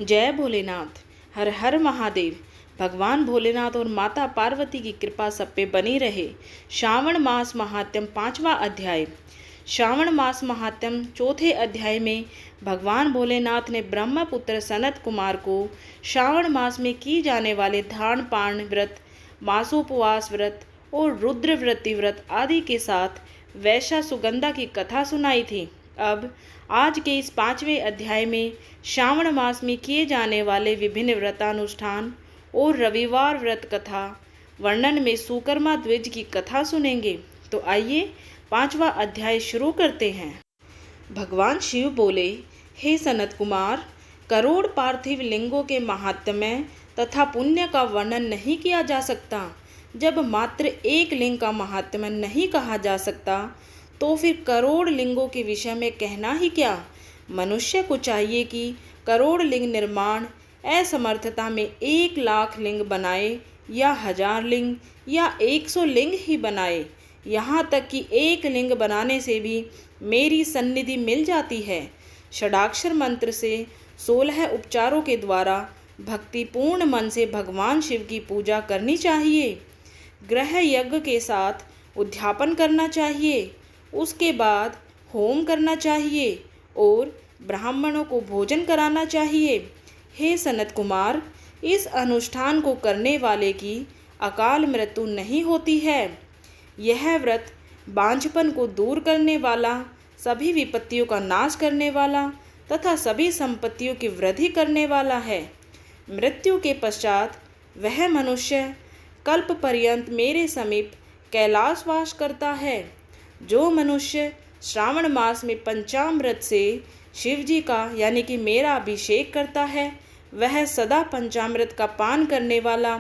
जय भोलेनाथ। हर हर महादेव। भगवान भोलेनाथ और माता पार्वती की कृपा सब पे बनी रहे। श्रावण मास महात्म्य 5वां अध्याय। श्रावण मास महात्म्य चौथे अध्याय में भगवान भोलेनाथ ने ब्रह्मपुत्र सनत कुमार को श्रावण मास में की जाने वाले धान पान व्रत, मासोपवास व्रत और रुद्रवृत्ति व्रत आदि के साथ वैशा सुगंधा की कथा सुनाई थी। अब आज के इस 5वें अध्याय में श्रावण मास में किए जाने वाले विभिन्न व्रतानुष्ठान और रविवार व्रत कथा वर्णन में सुकर्मा द्विज की कथा सुनेंगे। तो आइए 5वां अध्याय शुरू करते हैं। भगवान शिव बोले, हे सनत कुमार, करोड़ पार्थिव लिंगों के महात्म्य तथा पुण्य का वर्णन नहीं किया जा सकता। जब मात्र एक लिंग का महात्म्य नहीं कहा जा सकता तो फिर करोड़ लिंगों के विषय में कहना ही क्या। मनुष्य को चाहिए कि करोड़ लिंग निर्माण असमर्थता में 1,00,000 लिंग बनाए या 1000 लिंग या 100 लिंग ही बनाए। यहाँ तक कि एक लिंग बनाने से भी मेरी सन्निधि मिल जाती है। षडाक्षर मंत्र से 16 उपचारों के द्वारा भक्तिपूर्ण मन से भगवान शिव की पूजा करनी चाहिए। ग्रह यज्ञ के साथ उद्यापन करना चाहिए। उसके बाद होम करना चाहिए और ब्राह्मणों को भोजन कराना चाहिए। हे सनत कुमार, इस अनुष्ठान को करने वाले की अकाल मृत्यु नहीं होती है। यह व्रत बांझपन को दूर करने वाला, सभी विपत्तियों का नाश करने वाला तथा सभी संपत्तियों की वृद्धि करने वाला है। मृत्यु के पश्चात वह मनुष्य कल्प पर्यंत मेरे समीप कैलाशवास करता है। जो मनुष्य श्रावण मास में पंचामृत से शिव जी का यानी कि मेरा अभिषेक करता है, वह सदा पंचामृत का पान करने वाला,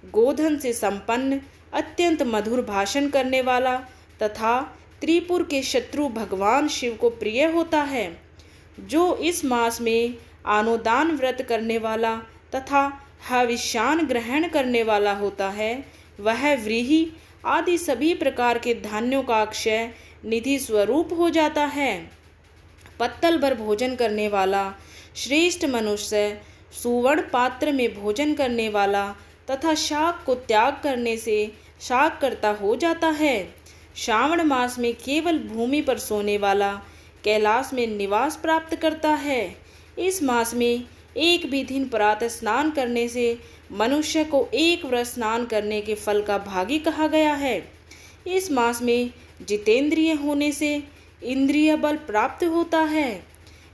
गोधन से संपन्न, अत्यंत मधुर भाषण करने वाला तथा त्रिपुर के शत्रु भगवान शिव को प्रिय होता है। जो इस मास में आनोदान व्रत करने वाला तथा हविष्यान ग्रहण करने वाला होता है, वह व्रीहि आदि सभी प्रकार के धान्यों का अक्षय निधि स्वरूप हो जाता है। पत्तल भर भोजन करने वाला श्रेष्ठ मनुष्य सुवर्ण पात्र में भोजन करने वाला तथा शाक को त्याग करने से शाक करता हो जाता है। श्रावण मास में केवल भूमि पर सोने वाला कैलाश में निवास प्राप्त करता है। इस मास में एक भी दिन प्रातः स्नान करने से मनुष्य को एक वर्ष स्नान करने के फल का भागी कहा गया है। इस मास में जितेंद्रिय होने से इंद्रिय बल प्राप्त होता है।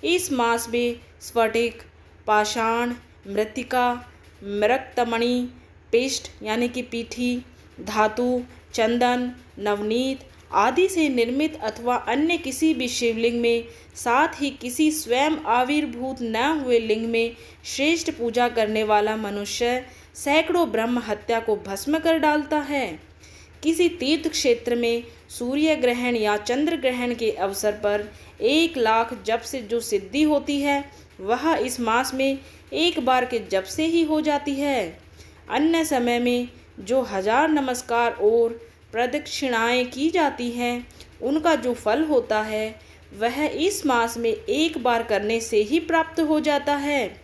इस मास में स्फटिक, पाषाण, मृत्तिका, मृक्तमणि, पिष्ट यानी कि पीठी, धातु, चंदन, नवनीत आदि से निर्मित अथवा अन्य किसी भी शिवलिंग में, साथ ही किसी स्वयं आविर्भूत न हुए लिंग में श्रेष्ठ पूजा करने वाला मनुष्य सैकड़ों ब्रह्म हत्या को भस्म कर डालता है। किसी तीर्थ क्षेत्र में सूर्य ग्रहण या चंद्र ग्रहण के अवसर पर 1,00,000 जप से जो सिद्धि होती है, वह इस मास में एक बार के जप से ही हो जाती है। अन्य समय में जो 1000 नमस्कार और प्रदक्षिणाएं की जाती हैं, उनका जो फल होता है वह इस मास में एक बार करने से ही प्राप्त हो जाता है।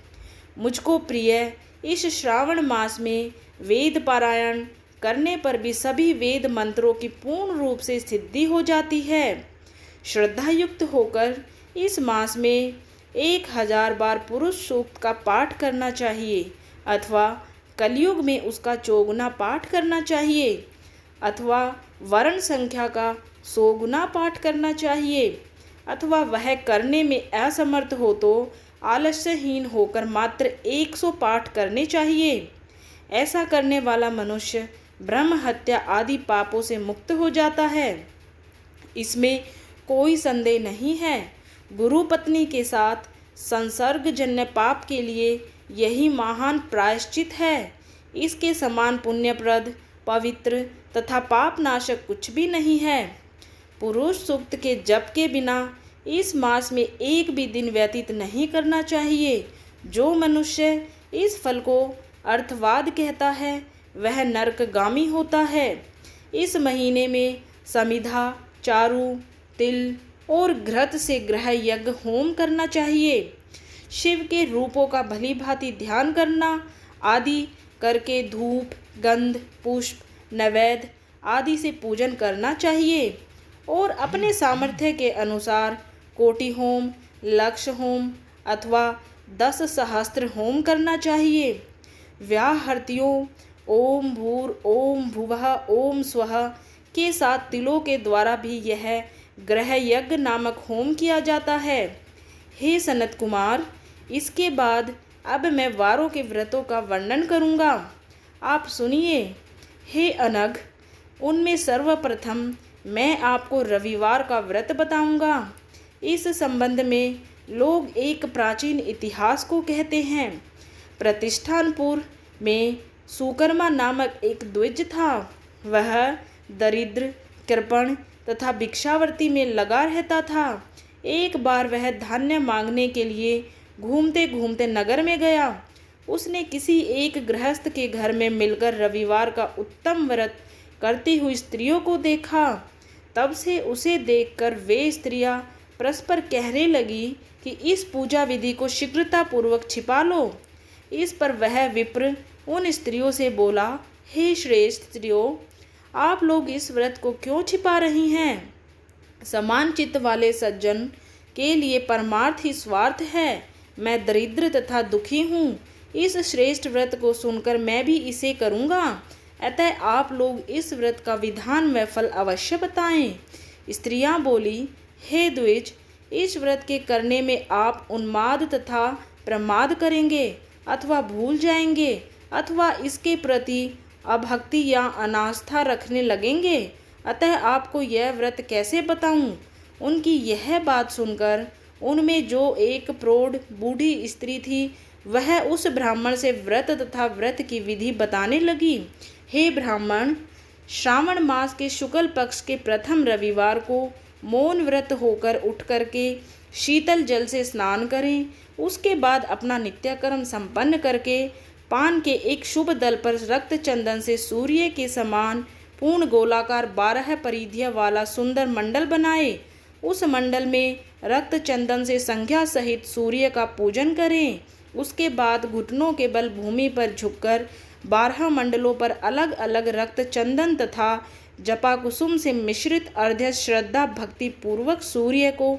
मुझको प्रिय इस श्रावण मास में वेद पारायण करने पर भी सभी वेद मंत्रों की पूर्ण रूप से सिद्धि हो जाती है। श्रद्धायुक्त होकर इस मास में 1000 बार पुरुष सूक्त का पाठ करना चाहिए अथवा कलयुग में उसका चौगुना पाठ करना चाहिए अथवा वर्ण संख्या का 100 गुना पाठ करना चाहिए अथवा वह करने में असमर्थ हो तो आलस्यहीन होकर मात्र 100 पाठ करने चाहिए। ऐसा करने वाला मनुष्य ब्रह्म हत्या आदि पापों से मुक्त हो जाता है। इसमें कोई संदेह नहीं है। गुरु पत्नी के साथ संसर्गजन्य पाप के लिए यही महान प्रायश्चित है। इसके समान पुण्यप्रद, पवित्र तथा पाप नाशक कुछ भी नहीं है। पुरुष सूक्त के जप के बिना इस मास में एक भी दिन व्यतीत नहीं करना चाहिए। जो मनुष्य इस फल को अर्थवाद कहता है, वह नरकगामी होता है। इस महीने में समिधा, चारु, तिल और घृत से ग्रह यज्ञ होम करना चाहिए। शिव के रूपों का भली भांति ध्यान करना आदि करके धूप, गंध, पुष्प, नैवेद्य आदि से पूजन करना चाहिए और अपने सामर्थ्य के अनुसार कोटि होम, लक्ष होम अथवा 10 सहस्त्र होम करना चाहिए। व्याहृतियों ओम भूर ओम भुवः ओम स्वः के साथ तिलों के द्वारा भी यह ग्रह यज्ञ नामक होम किया जाता है। हे सनत कुमार, इसके बाद अब मैं वारों के व्रतों का वर्णन करूँगा, आप सुनिए। हे अनघ, उनमें सर्वप्रथम मैं आपको रविवार का व्रत बताऊंगा। इस संबंध में लोग एक प्राचीन इतिहास को कहते हैं। प्रतिष्ठानपुर में सुकर्मा नामक एक द्विज था। वह दरिद्र, कृपण तथा भिक्षावृत्ति में लगा रहता था। एक बार वह धान्य मांगने के लिए घूमते घूमते नगर में गया। उसने किसी एक गृहस्थ के घर में मिलकर रविवार का उत्तम व्रत करती हुई स्त्रियों को देखा। तब से उसे देखकर वे स्त्रियां परस्पर कहने लगी कि इस पूजा विधि को शीघ्रतापूर्वक छिपा लो। इस पर वह विप्र उन स्त्रियों से बोला, हे श्रेष्ठ स्त्रियों, आप लोग इस व्रत को क्यों छिपा रही हैं? समान चित्त वाले सज्जन के लिए परमार्थ ही स्वार्थ है। मैं दरिद्र तथा दुखी हूँ। इस श्रेष्ठ व्रत को सुनकर मैं भी इसे करूँगा। अतः आप लोग इस व्रत का विधान व फल अवश्य बताएं। स्त्रियां बोली, हे द्विज, इस व्रत के करने में आप उन्माद तथा प्रमाद करेंगे अथवा भूल जाएंगे अथवा इसके प्रति अभक्ति या अनास्था रखने लगेंगे। अतः आपको यह व्रत कैसे बताऊं? उनकी यह बात सुनकर उनमें जो एक प्रौढ़ बूढ़ी स्त्री थी, वह उस ब्राह्मण से व्रत तथा व्रत की विधि बताने लगी। हे ब्राह्मण, श्रावण मास के शुक्ल पक्ष के प्रथम रविवार को मौन व्रत होकर उठ करके शीतल जल से स्नान करें। उसके बाद अपना नित्यकर्म संपन्न करके पान के एक शुभ दल पर रक्त चंदन से सूर्य के समान पूर्ण गोलाकार 12 परिधियां वाला सुंदर मंडल बनाए। उस मंडल में रक्त चंदन से संख्या सहित सूर्य का पूजन करें। उसके बाद घुटनों के बल भूमि पर झुककर 12 मंडलों पर अलग अलग रक्त चंदन तथा जपा कुसुम से मिश्रित अर्घ्य श्रद्धा भक्ति पूर्वक सूर्य को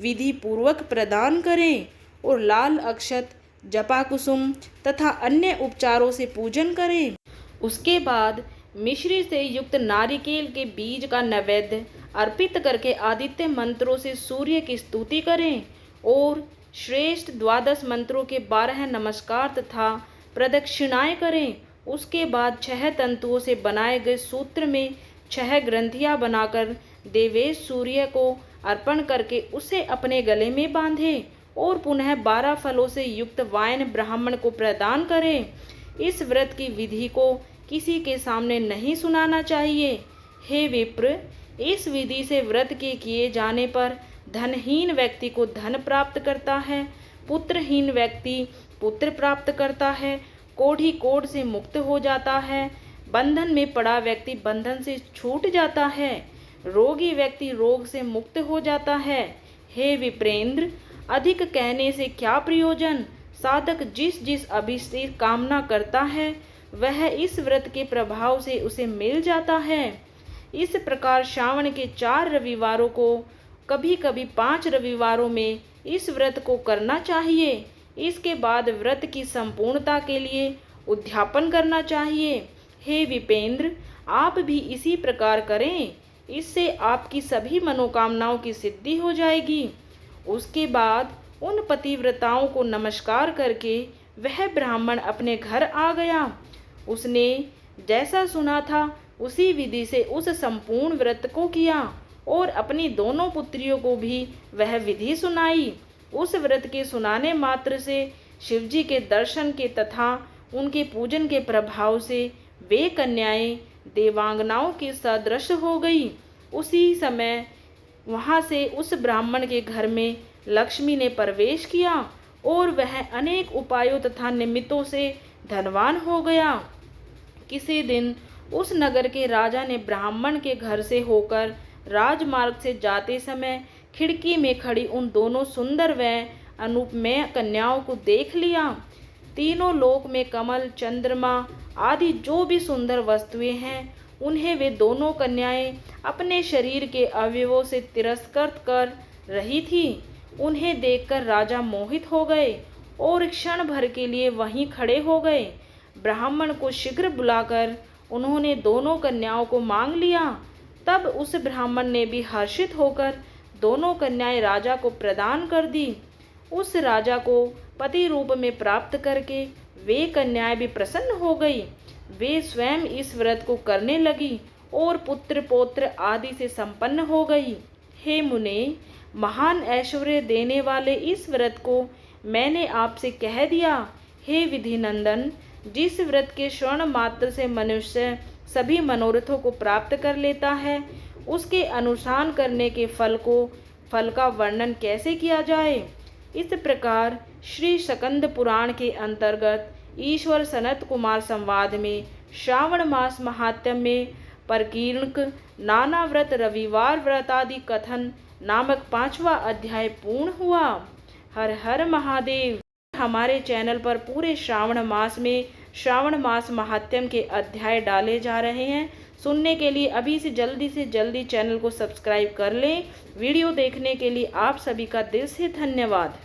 विधि पूर्वक प्रदान करें और लाल अक्षत, जपा कुसुम तथा अन्य उपचारों से पूजन करें। उसके बाद मिश्री से युक्त नारिकेल के बीज का नैवेद्य अर्पित करके आदित्य मंत्रों से सूर्य की स्तुति करें और श्रेष्ठ 12 मंत्रों के 12 नमस्कार तथा प्रदक्षिणाएं करें। उसके बाद 6 तंतुओं से बनाए गए सूत्र में 6 ग्रंथियां बनाकर देवेश सूर्य को अर्पण करके उसे अपने गले में बांधें और पुनः 12 फलों से युक्त वाइन ब्राह्मण को प्रदान करें। इस व्रत की विधि को किसी के सामने नहीं सुनाना चाहिए। हे विप्र, इस विधि से व्रत के किए जाने पर धनहीन व्यक्ति को धन प्राप्त करता है, पुत्रहीन व्यक्ति पुत्र प्राप्त करता है, कोढ़ी कोढ़ से मुक्त हो जाता है, बंधन में पड़ा व्यक्ति बंधन से छूट जाता है, रोगी व्यक्ति रोग से मुक्त हो जाता है। हे विप्रेंद्र, अधिक कहने से क्या प्रयोजन? साधक जिस जिस अभिष्ट कामना करता है वह इस व्रत के प्रभाव से उसे मिल जाता है। इस प्रकार श्रावण के 4 रविवारों को, कभी कभी 5 रविवारों में इस व्रत को करना चाहिए। इसके बाद व्रत की संपूर्णता के लिए उद्यापन करना चाहिए। हे विपेंद्र, आप भी इसी प्रकार करें, इससे आपकी सभी मनोकामनाओं की सिद्धि हो जाएगी। उसके बाद उन पतिव्रताओं को नमस्कार करके वह ब्राह्मण अपने घर आ गया। उसने जैसा सुना था उसी विधि से उस संपूर्ण व्रत को किया और अपनी दोनों पुत्रियों को भी वह विधि सुनाई। उस व्रत के सुनाने मात्र से शिवजी के दर्शन के तथा उनके पूजन के प्रभाव से वे कन्याएं देवांगनाओं के सदृश हो गई। उसी समय वहाँ से उस ब्राह्मण के घर में लक्ष्मी ने प्रवेश किया और वह अनेक उपायों तथा निमित्तों से धनवान हो गया। किसी दिन उस नगर के राजा ने ब्राह्मण के घर से होकर राजमार्ग से जाते समय खिड़की में खड़ी उन दोनों सुंदर व अनुपमेय कन्याओं को देख लिया। तीनों लोक में कमल, चंद्रमा आदि जो भी सुंदर वस्तुएं हैं, उन्हें वे दोनों कन्याएं अपने शरीर के अवयवों से तिरस्कृत कर रही थी। उन्हें देखकर राजा मोहित हो गए और क्षण भर के लिए वहीं खड़े हो गए। ब्राह्मण को शीघ्र बुलाकर उन्होंने दोनों कन्याओं को मांग लिया। तब उस ब्राह्मण ने भी हर्षित होकर दोनों कन्याएं राजा को प्रदान कर दी। उस राजा को पति रूप में प्राप्त करके वे कन्याएं भी प्रसन्न हो गई। वे स्वयं इस व्रत को करने लगी और पुत्र पौत्र आदि से संपन्न हो गई। हे मुने, महान ऐश्वर्य देने वाले इस व्रत को मैंने आपसे कह दिया। हे विधि नंदन, जिस व्रत के श्रवण मात्र से मनुष्य सभी मनोरथों को प्राप्त कर लेता है, उसके अनुष्ठान करने के फल का वर्णन कैसे किया जाए। इस प्रकार श्री स्कंद पुराण के अंतर्गत ईश्वर सनत कुमार संवाद में श्रावण मास महात्म्य में परकीर्णक नाना व्रत रविवार व्रत आदि कथन नामक 5वां अध्याय पूर्ण हुआ। हर हर महादेव। हमारे चैनल पर पूरे श्रावण मास में श्रावण मास महात्म्य के अध्याय डाले जा रहे हैं। सुनने के लिए अभी से जल्दी चैनल को सब्सक्राइब कर लें। वीडियो देखने के लिए आप सभी का दिल से धन्यवाद।